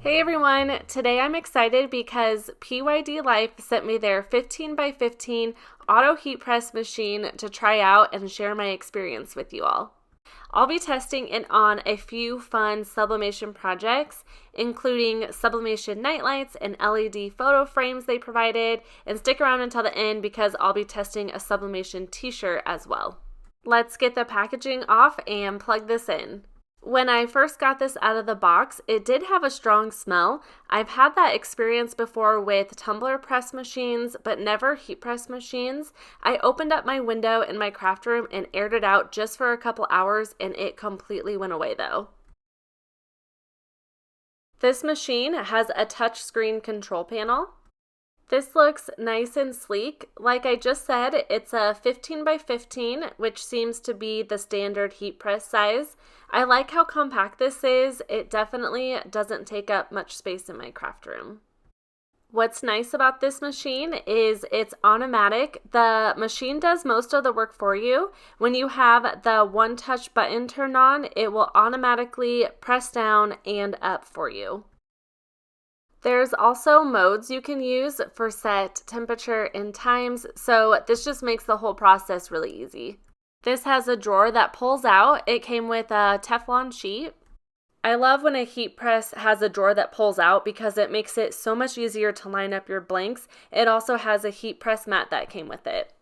Hey everyone, today I'm excited because PYD Life sent me their 15 by 15 auto heat press machine to try out and share my experience with you all. I'll be testing it on a few fun sublimation projects, including sublimation nightlights and LED photo frames they provided, and stick around until the end because I'll be testing a sublimation t-shirt as well. Let's get the packaging off and plug this in. When I first got this out of the box, it did have a strong smell. I've had that experience before with tumbler press machines, but never heat press machines. I opened up my window in my craft room and aired it out just for a couple hours, and it completely went away though. This machine has a touchscreen control panel. This looks nice and sleek. Like I just said, it's a 15 by 15, which seems to be the standard heat press size. I like how compact this is. It definitely doesn't take up much space in my craft room. What's nice about this machine is it's automatic. The machine does most of the work for you. When you have the one touch button turned on, it will automatically press down and up for you. There's also modes you can use for set temperature and times, so this just makes the whole process really easy. This has a drawer that pulls out. It came with a Teflon sheet. I love when a heat press has a drawer that pulls out because it makes it so much easier to line up your blanks. It also has a heat press mat that came with it.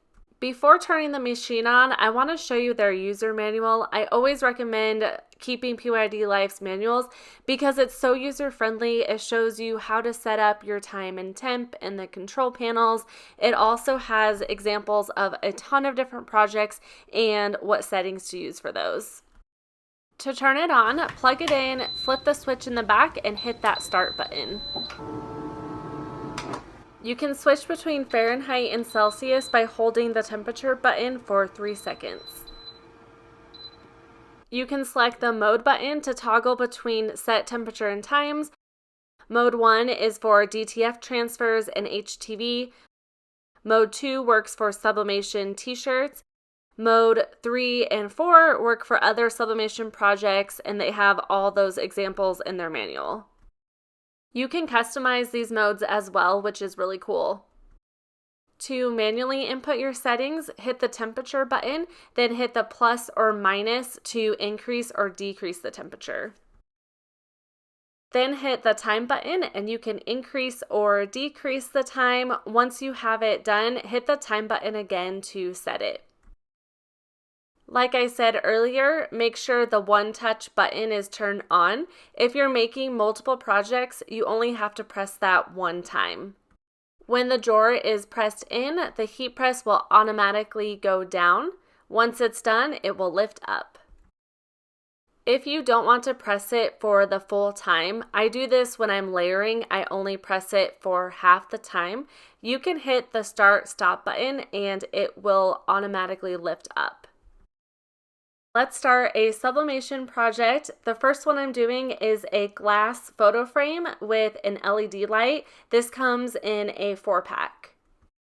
Before turning the machine on, I want to show you their user manual. I always recommend keeping PYD Life's manuals because it's so user-friendly. It shows you how to set up your time and temp and the control panels. It also has examples of a ton of different projects and what settings to use for those. To turn it on, plug it in, flip the switch in the back, and hit that start button. You can switch between Fahrenheit and Celsius by holding the temperature button for 3 seconds. You can select the mode button to toggle between set temperature and times. Mode 1 is for DTF transfers and HTV. Mode 2 works for sublimation t-shirts. Mode 3 and 4 work for other sublimation projects, and they have all those examples in their manual. You can customize these modes as well, which is really cool. To manually input your settings, hit the temperature button, then hit the plus or minus to increase or decrease the temperature. Then hit the time button and you can increase or decrease the time. Once you have it done, hit the time button again to set it. Like I said earlier, make sure the one touch button is turned on. If you're making multiple projects, you only have to press that one time. When the drawer is pressed in, the heat press will automatically go down. Once it's done, it will lift up. If you don't want to press it for the full time, I do this when I'm layering. I only press it for half the time. You can hit the start stop button and it will automatically lift up. Let's start a sublimation project. The first one I'm doing is a glass photo frame with an LED light. This comes in a 4-pack.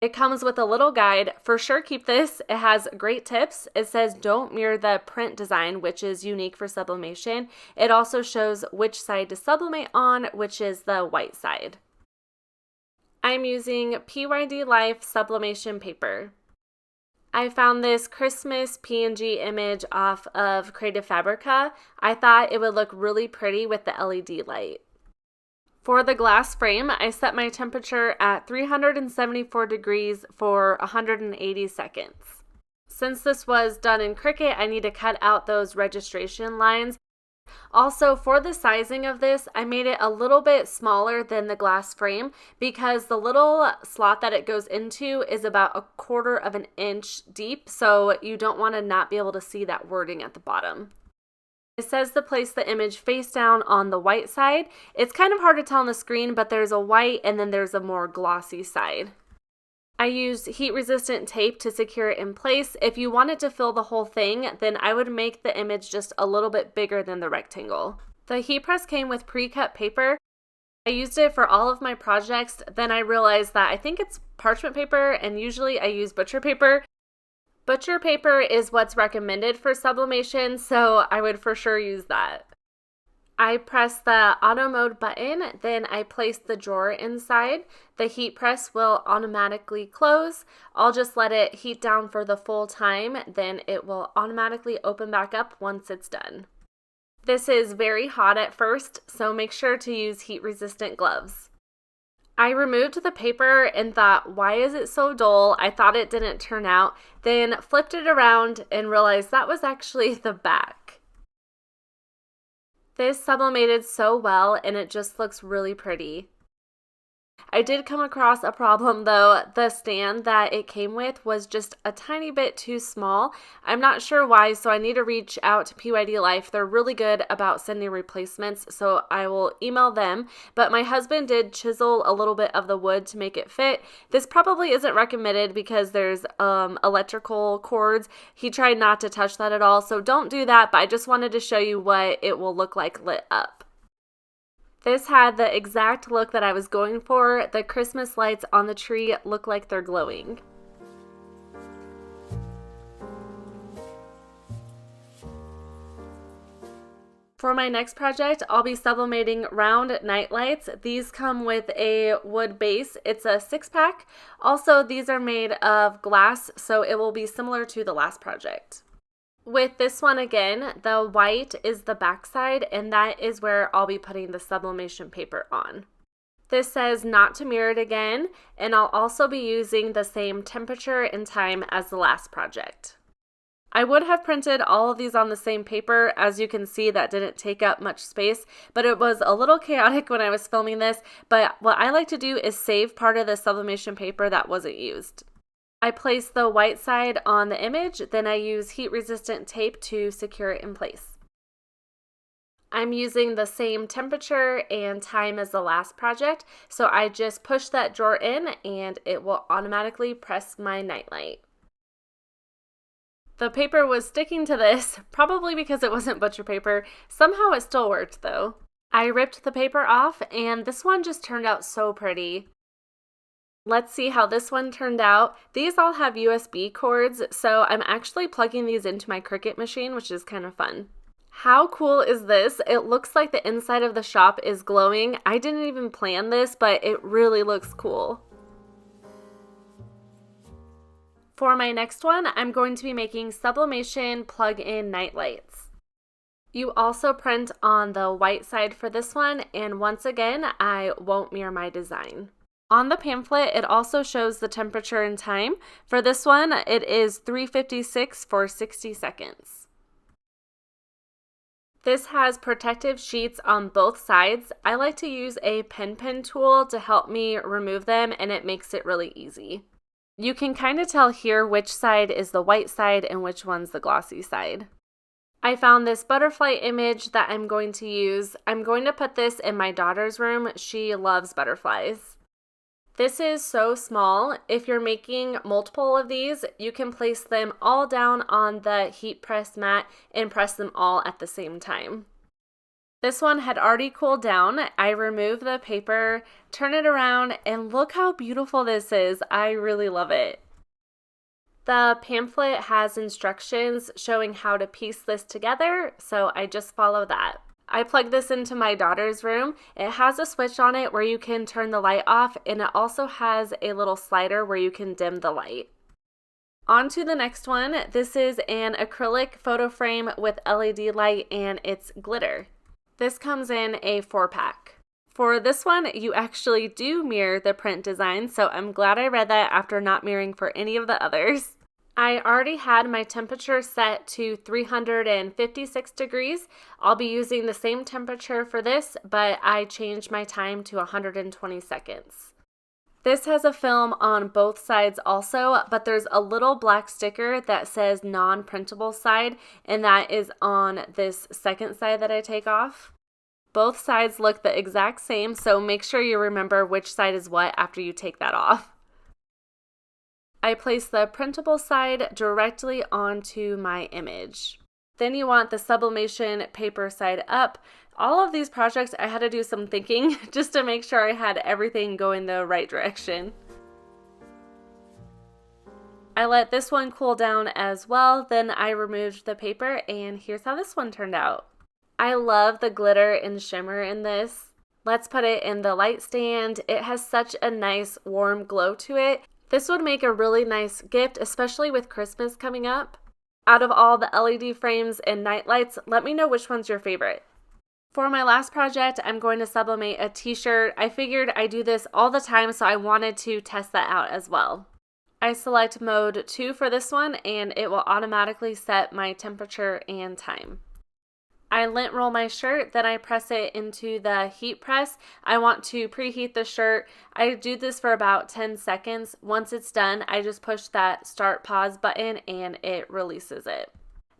It comes with a little guide. For sure keep this. It has great tips. It says don't mirror the print design, which is unique for sublimation. It also shows which side to sublimate on, which is the white side. I'm using PYD Life sublimation paper. I found this Christmas PNG image off of Creative Fabrica. I thought it would look really pretty with the LED light. For the glass frame, I set my temperature at 374 degrees for 180 seconds. Since this was done in Cricut, I need to cut out those registration lines. Also, for the sizing of this, I made it a little bit smaller than the glass frame because the little slot that it goes into is about 1/4 of an inch deep, so you don't want to not be able to see that wording at the bottom. It says to place the image face down on the white side. It's kind of hard to tell on the screen, but there's a white and then there's a more glossy side. I used heat-resistant tape to secure it in place. If you wanted to fill the whole thing, then I would make the image just a little bit bigger than the rectangle. The heat press came with pre-cut paper. I used it for all of my projects. Then I realized that I think it's parchment paper, and usually I use butcher paper. Butcher paper is what's recommended for sublimation, so I would for sure use that. I press the auto mode button, then I place the drawer inside. The heat press will automatically close. I'll just let it heat down for the full time, then it will automatically open back up once it's done. This is very hot at first, so make sure to use heat-resistant gloves. I removed the paper and thought, why is it so dull? I thought it didn't turn out, then flipped it around and realized that was actually the back. This sublimated so well and it just looks really pretty. I did come across a problem though. The stand that it came with was just a tiny bit too small. I'm not sure why, so I need to reach out to PYD Life. They're really good about sending replacements, so I will email them. But my husband did chisel a little bit of the wood to make it fit. This probably isn't recommended because there's electrical cords. He tried not to touch that at all, so don't do that, but I just wanted to show you what it will look like lit up. This had the exact look that I was going for. The Christmas lights on the tree look like they're glowing. For my next project, I'll be sublimating round night lights. These come with a wood base. It's a 6-pack. Also, these are made of glass, so it will be similar to the last project. With this one again, the white is the backside, and that is where I'll be putting the sublimation paper on. This says not to mirror it again, and I'll also be using the same temperature and time as the last project. I would have printed all of these on the same paper. As you can see, that didn't take up much space, but it was a little chaotic when I was filming this. But what I like to do is save part of the sublimation paper that wasn't used. I place the white side on the image, then I use heat-resistant tape to secure it in place. I'm using the same temperature and time as the last project, so I just push that drawer in and it will automatically press my nightlight. The paper was sticking to this, probably because it wasn't butcher paper. Somehow it still worked though. I ripped the paper off and this one just turned out so pretty. Let's see how this one turned out. These all have USB cords, so I'm actually plugging these into my Cricut machine, which is kind of fun. How cool is this? It looks like the inside of the shop is glowing. I didn't even plan this, but it really looks cool. For my next one, I'm going to be making sublimation plug-in night lights. You also print on the white side for this one, and once again, I won't mirror my design. On the pamphlet, it also shows the temperature and time. For this one, it is 3:56 for 60 seconds. This has protective sheets on both sides. I like to use a pen tool to help me remove them, and it makes it really easy. You can kind of tell here which side is the white side and which one's the glossy side. I found this butterfly image that I'm going to use. I'm going to put this in my daughter's room. She loves butterflies. This is so small. If you're making multiple of these, you can place them all down on the heat press mat and press them all at the same time. This one had already cooled down. I remove the paper, turn it around, and look how beautiful this is. I really love it. The pamphlet has instructions showing how to piece this together, so I just follow that. I plug this into my daughter's room. It has a switch on it where you can turn the light off, and it also has a little slider where you can dim the light. On to the next one. This is an acrylic photo frame with LED light, and it's glitter. This comes in a 4-pack. For this one, you actually do mirror the print design, so I'm glad I read that after not mirroring for any of the others. I already had my temperature set to 356 degrees. I'll be using the same temperature for this, but I changed my time to 120 seconds. This has a film on both sides also, but there's a little black sticker that says non-printable side, and that is on this second side that I take off. Both sides look the exact same, so make sure you remember which side is what after you take that off. I place the printable side directly onto my image. Then you want the sublimation paper side up. All of these projects I had to do some thinking just to make sure I had everything going the right direction. I let this one cool down as well, then I removed the paper, and here's how this one turned out. I love the glitter and shimmer in this. Let's put it in the light stand. It has such a nice warm glow to it. This would make a really nice gift, especially with Christmas coming up. Out of all the LED frames and night lights, let me know which one's your favorite. For my last project, I'm going to sublimate a t-shirt. I figured I do this all the time, so I wanted to test that out as well. I select mode 2 for this one, and it will automatically set my temperature and time. I lint roll my shirt, then I press it into the heat press. I want to preheat the shirt. I do this for about 10 seconds. Once it's done, I just push that start pause button and it releases it.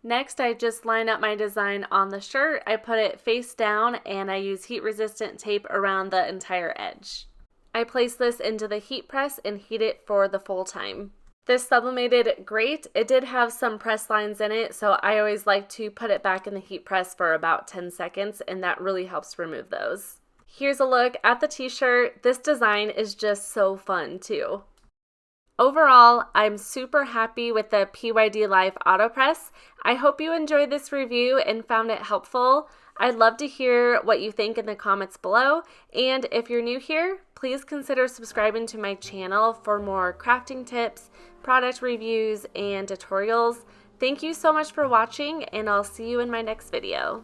Next, I just line up my design on the shirt. I put it face down and I use heat resistant tape around the entire edge. I place this into the heat press and heat it for the full time. This sublimated great. It did have some press lines in it, so I always like to put it back in the heat press for about 10 seconds, and that really helps remove those. Here's a look at the t-shirt. This design is just so fun too. Overall, I'm super happy with the PYD Life AutoPress. I hope you enjoyed this review and found it helpful. I'd love to hear what you think in the comments below, and if you're new here, please consider subscribing to my channel for more crafting tips, product reviews, and tutorials. Thank you so much for watching, and I'll see you in my next video.